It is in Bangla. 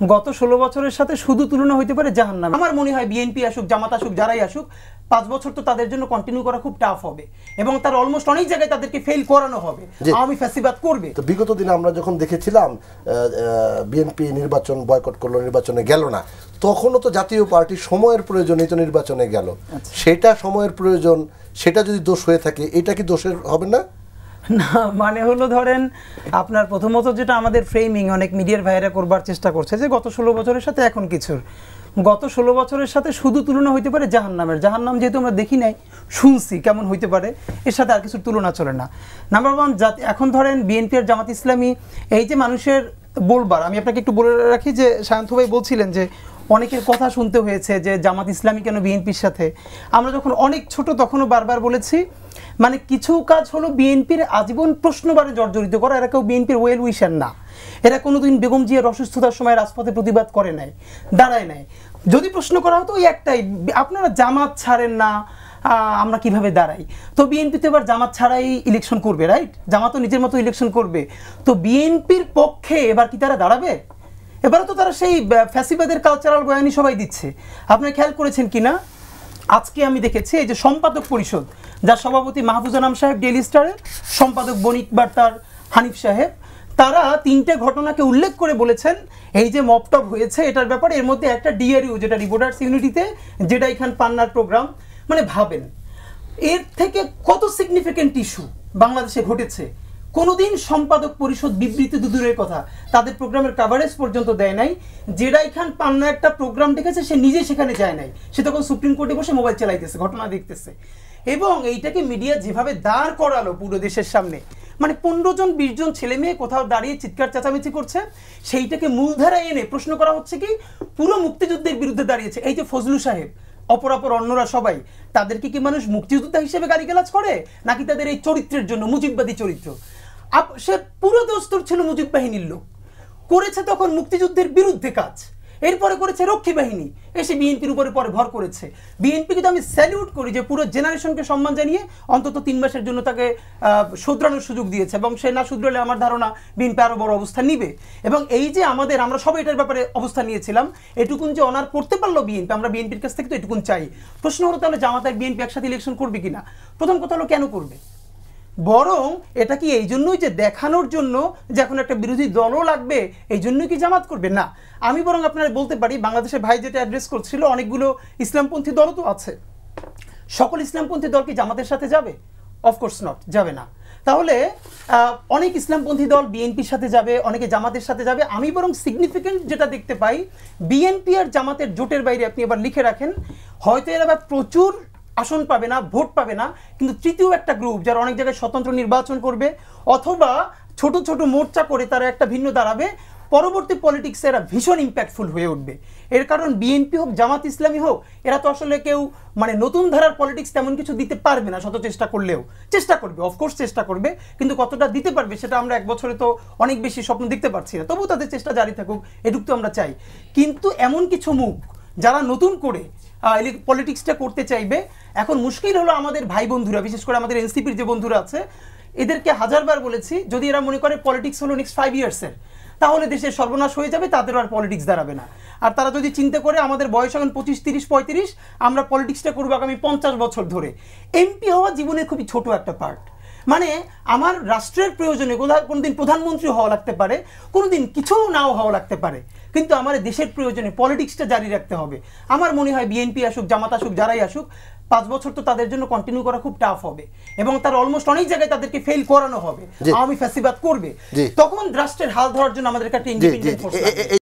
গত 16 বছরের সাথে শুধু তুলনা হইতে পারে জাহান্নাম। আমার মনে হয় বিএনপি আসুক, জামাত আসুক, যারাই আসুক, 5 বছর তো তাদের জন্য কন্টিনিউ করা খুব টাফ হবে এবং তার অলমোস্ট অনেক জায়গায় তাদেরকে ফেল করানো হবে। আওয়ামী ফ্যাসিবাদ করবে। তো বিগত দিনে আমরা যখন দেখেছিলাম বিএনপি নির্বাচন বয়কট করলো, নির্বাচনে গেল না, তখনও তো জাতীয় পার্টি সময়ের প্রয়োজনেই তো নির্বাচনে গেল। সেটা সময়ের প্রয়োজন, সেটা যদি দোষ হয়ে থাকে, এটা কি দোষের হবে না? না, মানে হলো ধরেন আপনার প্রথমত যেটা আমাদের ফ্রেমিং অনেক মিডিয়ার ভাইরা করবার চেষ্টা করছে যে গত 16 বছরের সাথে এখন কিছুর, গত 16 বছরের সাথে শুধু তুলনা হইতে পারে জাহান্নামের। জাহান্নাম যেহেতু আমরা দেখি নাই, শুনছি কেমন হইতে পারে, এর সাথে আর কিছুর তুলনা চলে না। নাম্বার 1, এখন ধরেন বিএনপি আর জামাত ইসলামী এই যে মানুষের বলবার, আমি আপনাকে একটু বলে রাখি যে শান্ত ভাই বলছিলেন যে অনেকের কথা শুনতে হয়েছে যে জামাত ইসলামী কেন বিএনপির সাথে। আমরা যখন অনেক ছোট তখনও বারবার বলেছি, মানে কিছু কাজ হলো বিএনপির আজীবন প্রশ্নবারে জর্জরিত করা। এরা কেউ বিএনপির ওয়েল উইশার না, এরা কোনোদিন বেগম জিয়ার অসুস্থতার সময় রাজপথে প্রতিবাদ করে নাই, দাঁড়ায় নাই। যদি প্রশ্ন করা হতো ওই একটাই, আপনারা জামাত ছাড়েন না, আমরা কিভাবে দাঁড়াই। তো বিএনপিতে এবার জামাত ছাড়াই ইলেকশন করবে, রাইট? জামাতও নিজের মতো ইলেকশন করবে, তো বিএনপির পক্ষে এবার কি তারা দাঁড়াবে? এবারে তো তারা সেই ফ্যাসিবাদের কালচারাল বয়ানি সবাই দিচ্ছে। আপনি খেয়াল করেছেন কিনা, আজকে আমি দেখেছি এই যে সম্পাদক পরিষদ, যার সভাপতি মাহফুজ আনাম সাহেব ডেইলি স্টারের, সম্পাদক বণিক বার্তার হানিফ সাহেব, তারা 3টে ঘটনাকে উল্লেখ করে বলেছেন এই যে মপটপ হয়েছে এটার ব্যাপারে। এর মধ্যে একটা ডিআরইউ, যেটা রিপোর্টার্স ইউনিটিতে, যেটা এখান পান্নার প্রোগ্রাম। মানে ভাবেন এর থেকে কত সিগনিফিকেন্ট ইস্যু বাংলাদেশে ঘটেছে। কোনোদিন সম্পাদক পরিষদ বিবৃতি দূরের কথা, তাদের প্রোগ্রামের কাভারেজ পর্যন্ত দেয় নাই। যেটা এখান পান্না একটা প্রোগ্রাম দেখেছে, সে নিজে সেখানে যায় নাই, সে তখন সুপ্রিম কোর্টে বসে মোবাইল চালাইতেছে, ঘটনা দেখতেছে। এবং এইটাকে মিডিয়া যেভাবে দাঁড় করালো পুরো দেশের সামনে, মানে 15 জন 20 জন ছেলে মেয়ে কোথাও দাঁড়িয়ে চিৎকার চেঁচামেচি করছে, সেইটাকে মূলধারায় এনে প্রশ্ন করা হচ্ছে কি পুরো মুক্তিযুদ্ধের বিরুদ্ধে দাঁড়িয়েছে। এই যে ফজলু সাহেব, অপরাপর অন্যরা সবাই, তাদেরকে কি মানুষ মুক্তিযোদ্ধা হিসেবে গালিগালাজ করে, নাকি তাদের এই চরিত্রের জন্য, মুজিববাদী চরিত্র? সে পুরো দস্তুর ছিল মুজিব বাহিনীর লোক, করেছে তখন মুক্তিযুদ্ধের বিরুদ্ধে কাজ, এরপরে করেছে রক্ষী বাহিনী, এসে বিএনপির উপরে পরে ভর করেছে। বিএনপিকে তো আমি স্যালিউট করি যে পুরো জেনারেশনকে সম্মান জানিয়ে অন্তত 3 মাসের জন্য তাকে শুধরানোর সুযোগ দিয়েছে, এবং সে না শুধরালে আমার ধারণা বিএনপি আরও বড় অবস্থা নিবে। এবং এই যে আমরা সবাই এটার ব্যাপারে অবস্থা নিয়েছিলাম, এটুকুন যে অনার করতে পারলো বিএনপি, আমরা বিএনপির কাছ থেকে তো এটুকুন চাই। প্রশ্ন হলো তাহলে জামাত আর বিএনপি একসাথে ইলেকশন করবে কিনা। প্রথম কথা হলো কেন করবে, বরং এটা কি এই জন্যই যে দেখানোর জন্য যে এখন একটা বিরোধী দলও লাগবে, এই জন্যই কি জামাত করবে? না, আমি বরং আপনারা বলতে পারি, বাংলাদেশের ভাই যেটা অ্যাড্রেস করছিল, অনেকগুলো ইসলামপন্থী দলও তো আছে, সকল ইসলামপন্থী দল কি জামাতের সাথে যাবে? অফকোর্স নট, যাবে না। তাহলে অনেক ইসলামপন্থী দল বিএনপির সাথে যাবে, অনেকে জামাতের সাথে যাবে। আমি বরং সিগনিফিকেন্ট যেটা দেখতে পাই, বিএনপি আর জামাতের জোটের বাইরে, আপনি এবার লিখে রাখেন, হয়তো এরা প্রচুর আসন পাবে না, ভোট পাবে না, কিন্তু তৃতীয় একটা গ্রুপ যারা অনেক জায়গায় স্বতন্ত্র নির্বাচন করবে, অথবা ছোট ছোট মোর্চা করে তারা একটা ভিন্ন দাঁড়াবে, পরবর্তী পলিটিক্সে এরা ভীষণ ইম্প্যাক্টফুল হয়ে উঠবে। এর কারণ বিএনপি হোক, জামাত ইসলামী হোক, এরা তো আসলে কেউ মানে নতুন ধারার পলিটিক্স তেমন কিছু দিতে পারবে না, শত চেষ্টা করলেও। চেষ্টা করবে, অফকোর্স চেষ্টা করবে, কিন্তু কতটা দিতে পারবে সেটা আমরা 1 বছরে তো অনেক বেশি স্বপ্ন দেখতে পারছি না। তবুও তাদের চেষ্টা জারি থাকুক, এটুকু তো আমরা চাই। কিন্তু এমন কিছু মুখ যারা নতুন করে পলিটিক্সটা করতে চাইবে, এখন মুশকিল হলো আমাদের ভাই বন্ধুরা, বিশেষ করে আমাদের এনসিপির যে বন্ধুরা আছে, এদেরকে হাজারবার বলেছি, যদি এরা মনে করে পলিটিক্স হলো নেক্সট 5 ইয়ার্সের, তাহলে দেশের সর্বনাশ হয়ে যাবে, তাদের আর পলিটিক্স দাঁড়াবে না। আর তারা যদি চিন্তা করে আমাদের বয়স এখন 25, 30, 35, আমরা পলিটিক্সটা করবো আগামী 50 বছর ধরে, এমপি হওয়া জীবনের খুবই ছোট একটা পার্ট। মানে আমার রাষ্ট্রের প্রয়োজনে কোনোদিন প্রধানমন্ত্রী হওয়া লাগতে পারে, কোনোদিন কিছু নাও হওয়া লাগতে পারে, কিন্তু আমার দেশের প্রয়োজনে পলিটিক্সটা জারি রাখতে হবে। আমার মনে হয় বিএনপি আসুক, জামাত আসুক, যারাই আসুক, 5 বছর তো তাদের জন্য কন্টিনিউ করা খুব টাফ হবে এবং তার অলমোস্ট অনেক জায়গায় তাদেরকে ফেল করানো হবে। আওয়ামী ফ্যাসিবাদ করবে, তখন রাষ্ট্রের হাল ধরার জন্য আমাদের একটা ইন্ডিপেন্ডেন্ট ফোর্স লাগবে।